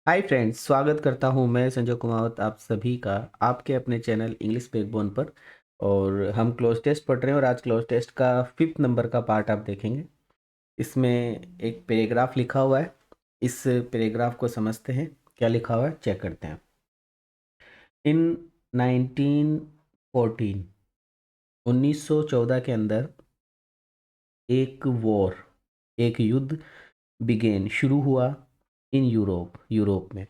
Hi friends, स्वागत करता हूं मैं संजय कुमावत आप सभी का आपके अपने चैनल इंग्लिश बैकबोन पर। और हम क्लोज टेस्ट पढ़ रहे हैं और आज क्लोज टेस्ट का 5th नंबर का पार्ट आप देखेंगे। इसमें एक पैराग्राफ लिखा हुआ है। इस पैराग्राफ को समझते हैं, क्या लिखा हुआ है चेक करते हैं। इन 1914 1914 के अंदर एक वॉर, एक युद्ध बिगेन शुरू हुआ इन यूरोप में।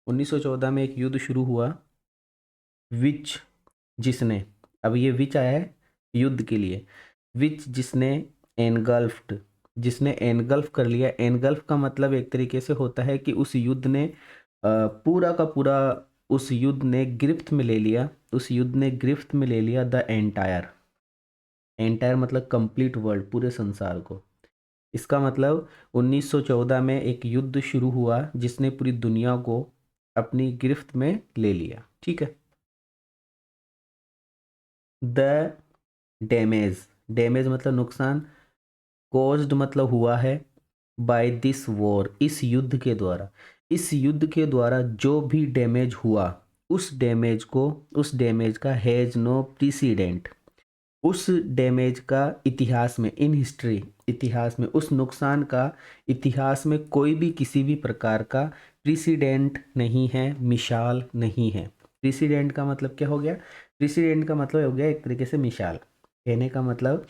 1914 में एक युद्ध शुरू हुआ विच जिसने, अब ये विच आया है युद्ध के लिए, विच जिसने एनगल्फ कर लिया। एनगल्फ का मतलब एक तरीके से होता है कि उस युद्ध ने पूरा का पूरा, उस युद्ध ने गिरफ्त में ले लिया, उस युद्ध ने गिरफ्त में ले लिया द एंटायर। एंटायर मतलब कंप्लीट वर्ल्ड, पूरे संसार को। इसका मतलब 1914 में एक युद्ध शुरू हुआ जिसने पूरी दुनिया को अपनी गिरफ्त में ले लिया। ठीक है। द डैमेज, डैमेज मतलब नुकसान, कॉज्ड मतलब हुआ है, बाय दिस वॉर इस युद्ध के द्वारा। इस युद्ध के द्वारा जो भी डैमेज हुआ, उस डैमेज का हैज़ नो प्रीसीडेंट, उस डैमेज का इतिहास में, इन हिस्ट्री, इतिहास में उस नुकसान का इतिहास में कोई भी किसी भी प्रकार का प्रीसीडेंट नहीं है, मिसाल नहीं है। प्रीसीडेंट का मतलब क्या हो गया? प्रीसीडेंट का मतलब हो गया एक तरीके से मिसाल। कहने का मतलब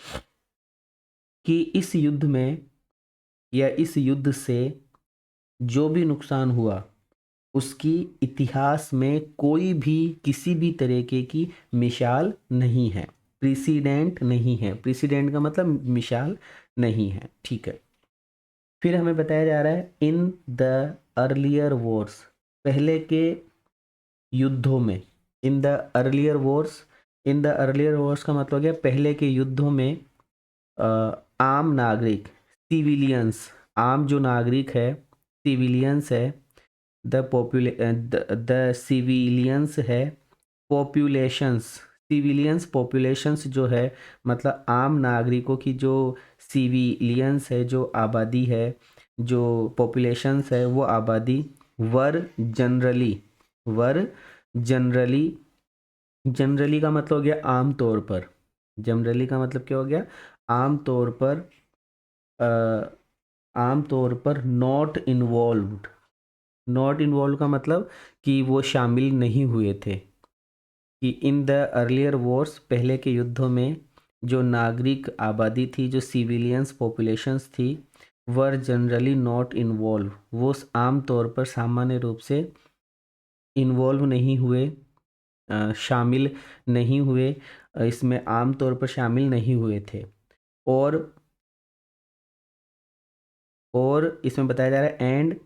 कि इस युद्ध में या इस युद्ध से जो भी नुकसान हुआ उसकी इतिहास में कोई भी किसी भी तरीके की मिसाल नहीं है, प्रीसीडेंट नहीं है। प्रीसीडेंट का मतलब मिसाल नहीं है। ठीक है। फिर हमें बताया जा रहा है इन द अर्लियर वॉर्स, पहले के युद्धों में। In the earlier Wars, in the earlier Wars का मतलब क्या? पहले के युद्धों में आम नागरिक, सिविलियंस, आम जो नागरिक है, सिविलियंस है, द सिविलियंस है, पॉपुलेशंस, सिविलियंस पॉपुलेशंस जो है मतलब आम नागरिकों की जो सिविलियंस है, जो आबादी है, जो पॉपुलेशंस है, वो आबादी वर जनरली, वर जनरली, जनरली का मतलब हो गया आम तौर पर। जनरली का मतलब क्या हो गया? आम तौर पर, आम तौर पर नॉट इन्वॉल्व्ड। नॉट इन्वॉल्व का मतलब कि वो शामिल नहीं हुए थे। कि इन द अर्लियर वॉर्स, पहले के युद्धों में जो नागरिक आबादी थी, जो सिविलियंस पॉपुलेशंस थी, वर जनरली नॉट इन्वॉल्व, वो आम तौर पर सामान्य रूप से इन्वॉल्व नहीं हुए, शामिल नहीं हुए, इसमें आम तौर पर शामिल नहीं हुए थे। और इसमें बताया जा रहा है एंड,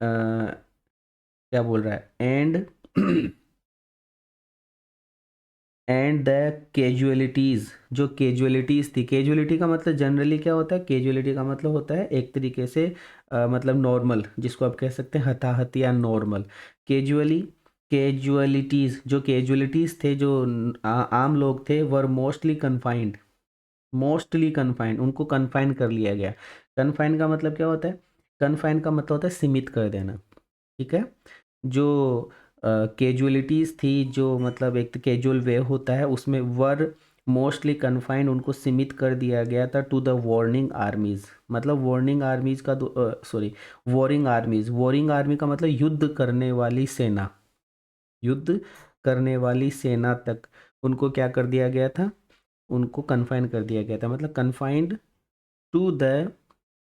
क्या बोल रहा है? एंड एंड द कैजुअलिटीज़, जो कैजुअलिटीज़ थी। कैजुअलिटी का मतलब जनरली क्या होता है? कैजुअलिटी का मतलब होता है एक तरीके से मतलब नॉर्मल, जिसको आप कह सकते हैं हताहत या नॉर्मल। कैजुअली, कैजुअलिटीज़, जो कैजुअलिटीज़ थे, जो आम लोग थे, were mostly confined, mostly confined, उनको कन्फाइन कर लिया गया। कन्फाइन का मतलब क्या होता है? कन्फाइन का मतलब होता है सीमित कर देना। ठीक है। जो कैजुअलिटीज़ थी, जो मतलब एक कैजुअल वे होता है, उसमें वर मोस्टली कन्फाइंड, उनको सीमित कर दिया गया था टू द वॉर्निंग आर्मीज़। मतलब वॉर्निंग आर्मीज़ का, sorry, warring armies, warring army का मतलब युद्ध करने वाली सेना, युद्ध करने वाली सेना तक उनको क्या कर दिया गया था? उनको कन्फाइन कर दिया गया था। मतलब confined to the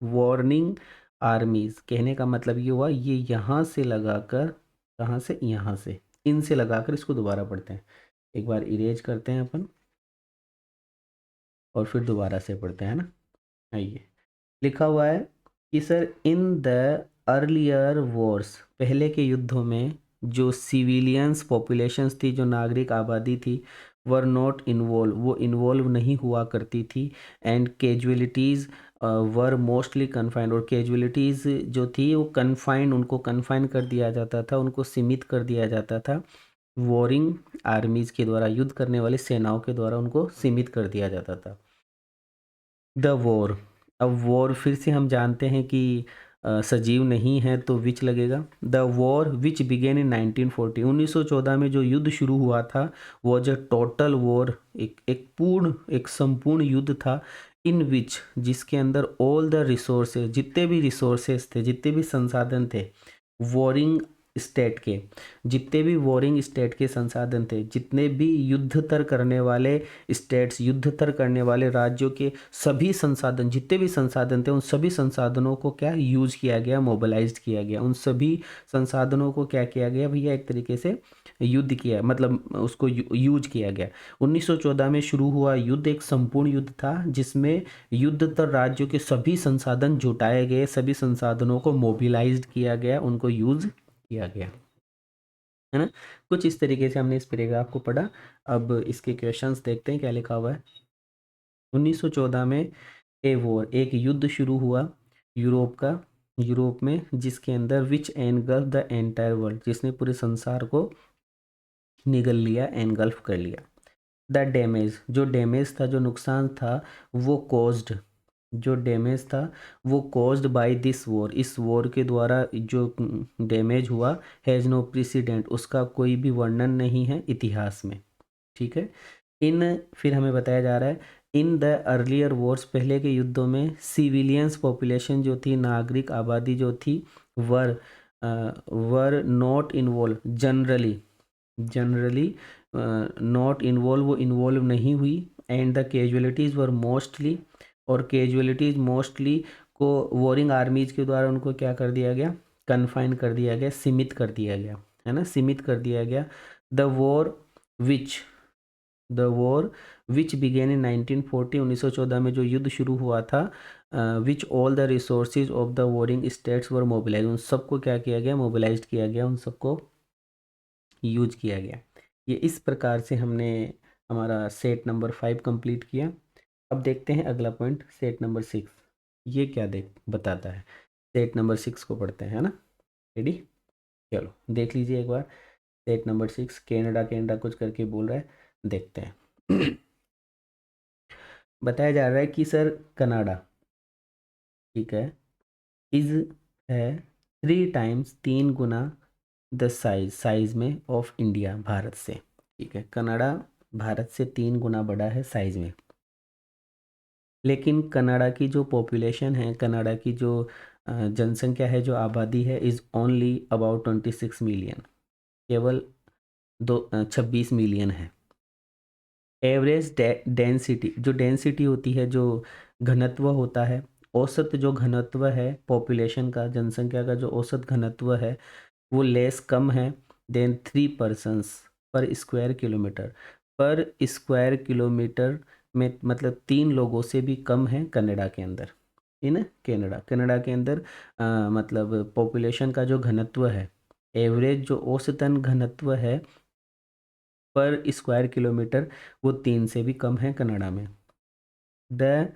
warring armies. कहने का मतलब ये हुआ, ये यहाँ से लगाकर, कहाँ से? यहाँ से, इनसे लगाकर इसको दोबारा पढ़ते हैं। एक बार इरेज करते हैं अपन और फिर दोबारा से पढ़ते हैं ना। आइए, लिखा हुआ है कि sir in the earlier Wars, पहले के युद्धों में जो सिविलियंस पॉपुलेशंस थी, जो नागरिक आबादी थी, वर नॉट इन्वॉल्व, वो इन्वॉल्व नहीं हुआ करती थी। And casualties were mostly confined, और कैजुअलिटीज़ जो थी वो कन्फाइंड, उनको कन्फाइन कर दिया जाता था, उनको सीमित कर दिया जाता था वॉरिंग आर्मीज़ के द्वारा, युद्ध करने वाली सेनाओं के द्वारा उनको सीमित कर दिया जाता था। द वॉर, अब वॉर फिर से हम जानते हैं कि सजीव नहीं है तो विच लगेगा। The war which began in 1940, 1914 में जो युद्ध शुरू हुआ था वो जो टोटल वॉर, एक संपूर्ण युद्ध था। इन विच, जिसके अंदर ऑल द रिसोर्सेज, जितने भी रिसोर्सेज थे, जितने भी संसाधन थे वॉरिंग स्टेट के, जितने भी वॉरिंग स्टेट के संसाधन थे, जितने भी युद्धतर करने वाले स्टेट्स, युद्धतर करने वाले राज्यों के सभी संसाधन, जितने भी संसाधन थे, उन सभी संसाधनों को क्या यूज किया गया, मोबिलाइज्ड किया गया। उन सभी संसाधनों को क्या किया गया भैया, एक तरीके से युद्ध किया, मतलब उसको यूज किया गया। 1914 में शुरू हुआ युद्ध एक संपूर्ण युद्ध था जिसमें युद्धतर राज्यों के सभी संसाधन जुटाए गए, सभी संसाधनों को मोबिलाइज्ड किया गया, उनको यूज किया गया, है ना। कुछ इस तरीके से हमने इस पैराग्राफ को पढ़ा। अब इसके क्वेश्चंस देखते हैं क्या लिखा हुआ है। 1914 में ए वॉर, एक युद्ध शुरू हुआ यूरोप में, जिसके अंदर विच एनगल्फ द एंटायर वर्ल्ड, जिसने पूरे संसार को निगल लिया, एनगल्फ कर लिया। द डैमेज, जो डैमेज था, जो नुकसान था, वो कॉज्ड, जो डैमेज था वो कॉज्ड बाय दिस वॉर, इस वॉर के द्वारा जो डैमेज हुआ, हैज़ नो प्रेसिडेंट, उसका कोई भी वर्णन नहीं है इतिहास में, ठीक है। फिर हमें बताया जा रहा है इन द अर्लियर वॉर्स, पहले के युद्धों में सिविलियंस पॉपुलेशन जो थी, नागरिक आबादी जो थी, were not involve, generally not involve, वो इन्वॉल्व नहीं हुई। And the casualties were mostly, और कैजुअलिटीज़ मोस्टली को वॉरिंग आर्मीज के द्वारा उनको क्या कर दिया गया, कन्फाइन कर दिया गया, सीमित कर दिया गया, है ना, सीमित कर दिया गया। The war which began in 1940, 1914 में जो युद्ध शुरू हुआ था, which all the resources of the warring states were mobilise, उन सबको क्या किया गया, मोबिलाइज किया गया, उन सबको यूज किया गया। ये इस प्रकार से हमने हमारा सेट नंबर 5 कंप्लीट किया। अब देखते हैं अगला पॉइंट, सेट नंबर 6, ये क्या बताता है। सेट नंबर 6 को पढ़ते हैं, है ना। रेडी, चलो देख लीजिए एक बार। सेट नंबर 6, कैनेडा कुछ करके बोल रहा है, देखते हैं। बताया जा रहा है कि सर कनाडा, ठीक है, इज है 3 टाइम्स, 3 गुना द साइज में ऑफ इंडिया, भारत से, ठीक है। कनाडा भारत से 3 गुना बड़ा है साइज में, लेकिन कनाडा की जो पॉपुलेशन है, कनाडा की जो जनसंख्या है, जो आबादी है, इज़ ओनली अबाउट 26 मिलियन, केवल 26 मिलियन है। एवरेज डेंसिटी, जो डेंसिटी होती है, जो घनत्व होता है, औसत जो घनत्व है पॉपुलेशन का, जनसंख्या का जो औसत घनत्व है, वो कम है देन 3 पर्सन्स पर स्क्वायर किलोमीटर, में, मतलब 3 लोगों से भी कम है कनाडा के अंदर। इन कनाडा के अंदर मतलब पॉपुलेशन का जो घनत्व है, एवरेज जो औसतन घनत्व है पर स्क्वायर किलोमीटर, वो 3 से भी कम है कनाडा में। द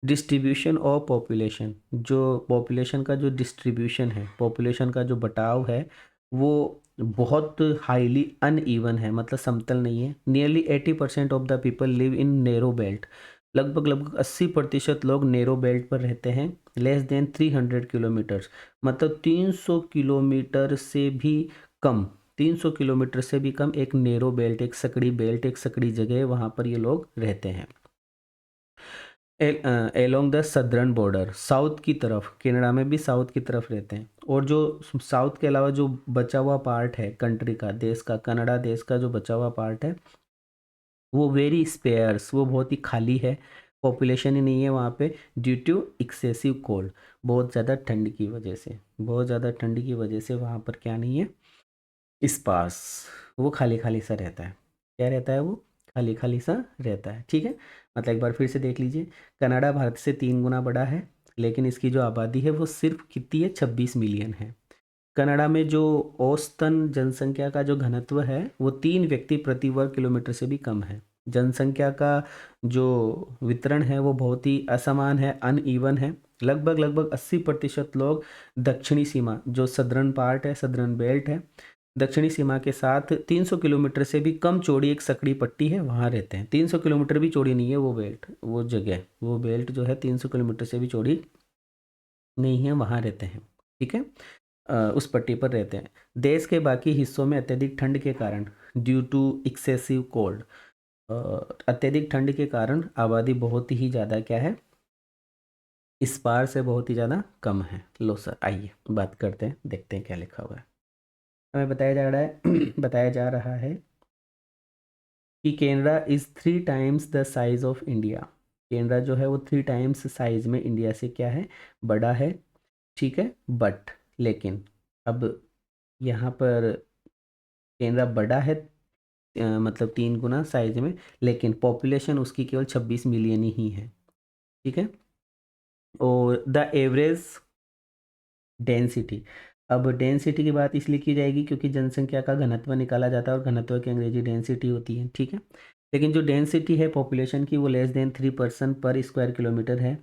डिस्ट्रीब्यूशन ऑफ पॉपुलेशन, जो पॉपुलेशन का जो डिस्ट्रीब्यूशन है, पॉपुलेशन का जो बटाव है, वो बहुत हाईली अनइवन है, मतलब समतल नहीं है। Nearly 80% of the people live in narrow belt, लगभग 80% लोग नैरो बेल्ट पर रहते हैं। लेस देन 300 किलोमीटर्स, मतलब 300 किलोमीटर से भी कम, 300 किलोमीटर से भी कम एक नैरो बेल्ट, एक सकड़ी जगह, वहाँ पर ये लोग रहते हैं। Along the southern border, south की तरफ, कनाडा में भी साउथ की तरफ रहते हैं। और जो साउथ के अलावा जो बचा हुआ पार्ट है कंट्री का, देश का, कनाडा देश का जो बचा हुआ पार्ट है, वो वेरी स्पेयर्स, वो बहुत ही खाली है, पॉपुलेशन ही नहीं है वहाँ पे, ड्यू टू एक्सेसिव कोल्ड, बहुत ज़्यादा ठंड की वजह से, बहुत ज़्यादा ठंड की वजह से वहाँ पर क्या नहीं है, स्पार्स, वो खाली खाली सा रहता है। क्या रहता है वो, खाली खाली सा रहता है, ठीक है। मतलब एक बार फिर से देख लीजिए, कनाडा भारत से 3 गुना बड़ा है, लेकिन इसकी जो आबादी है वो सिर्फ कितनी है, 26 मिलियन है। कनाडा में जो औसतन जनसंख्या का जो घनत्व है, वो 3 व्यक्ति प्रति वर्ग किलोमीटर से भी कम है। जनसंख्या का जो वितरण है वो बहुत ही असमान है, अनइवन है। लगभग 80% लोग दक्षिणी सीमा, जो सदर्न पार्ट है, सदर्न बेल्ट है, दक्षिणी सीमा के साथ 300 किलोमीटर से भी कम चौड़ी एक सकड़ी पट्टी है, वहाँ रहते हैं। 300 किलोमीटर भी चौड़ी नहीं है वो बेल्ट, वो जगह, वो बेल्ट जो है 300 किलोमीटर से भी चौड़ी नहीं है वहाँ रहते हैं, ठीक है, उस पट्टी पर रहते हैं। देश के बाकी हिस्सों में अत्यधिक ठंड के कारण, ड्यू टू एक्सेसिव कोल्ड, अत्यधिक ठंड के कारण आबादी बहुत ही ज़्यादा क्या है, इस पार से बहुत ही ज़्यादा कम है। लो सर, आइए बात करते हैं, देखते हैं क्या लिखा हुआ है। हमें बताया जा रहा है बताया जा रहा है कि Canada is 3 times the size of India. Canada जो है वो 3 टाइम्स साइज में इंडिया से क्या है, बड़ा है, ठीक है। बट, लेकिन, अब यहाँ पर कैनडा बड़ा है, मतलब 3 गुना साइज में, लेकिन पॉपुलेशन उसकी केवल 26 मिलियन ही है, ठीक है। और द एवरेज डेंसिटी, अब डेंसिटी की बात इसलिए की जाएगी क्योंकि जनसंख्या का घनत्व निकाला जाता है और घनत्व की अंग्रेजी डेंसिटी होती है, ठीक है। लेकिन जो डेंसिटी है पॉपुलेशन की वो लेस देन 3% पर स्क्वायर किलोमीटर है,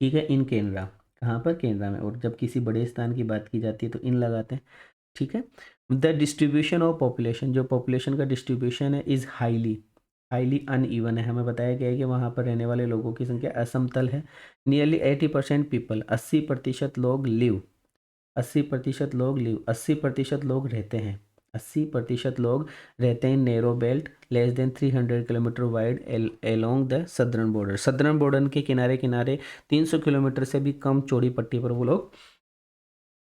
ठीक है, इन केनरा। कहाँ पर, केनरा में। और जब किसी बड़े स्थान की बात की जाती है तो इन लगाते हैं, ठीक है। द डिस्ट्रीब्यूशन ऑफ पॉपुलेशन, जो पॉपुलेशन का डिस्ट्रीब्यूशन है, इज़ हाईली हाईली अनइवन है। हमें बताया गया है कि वहाँ पर रहने वाले लोगों की संख्या असमतल है। नियरली 80% पीपल, 80% लोग लिव, 80% लोग रहते हैं, 80% लोग रहते हैं narrow belt less than 300 kilometre wide along the southern border. Southern border के किनारे किनारे 300 किलोमीटर से भी कम चौड़ी पट्टी पर वो लोग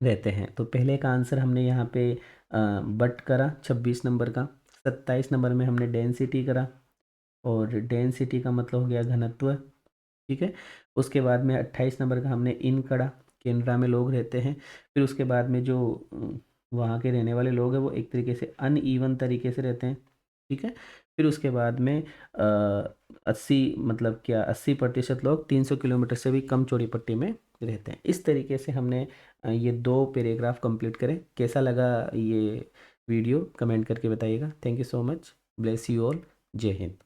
रहते हैं। तो पहले का आंसर हमने यहाँ पे बट करा 26 नंबर का। 27 नंबर में हमने डेंसिटी करा, और डेंसिटी का मतलब हो गया घनत्व, ठीक है। उसके बाद में 28 नंबर का हमने इन करा, केनरा में लोग रहते हैं। फिर उसके बाद में जो वहाँ के रहने वाले लोग हैं वो एक तरीके से अनइवन तरीके से रहते हैं, ठीक है। फिर उसके बाद में 80, मतलब क्या, 80% लोग 300 किलोमीटर से भी कम चौड़ी पट्टी में रहते हैं। इस तरीके से हमने ये 2 पैराग्राफ कंप्लीट करें। कैसा लगा ये वीडियो, कमेंट करके बताइएगा। Thank you so much, bless you all, जय हिंद।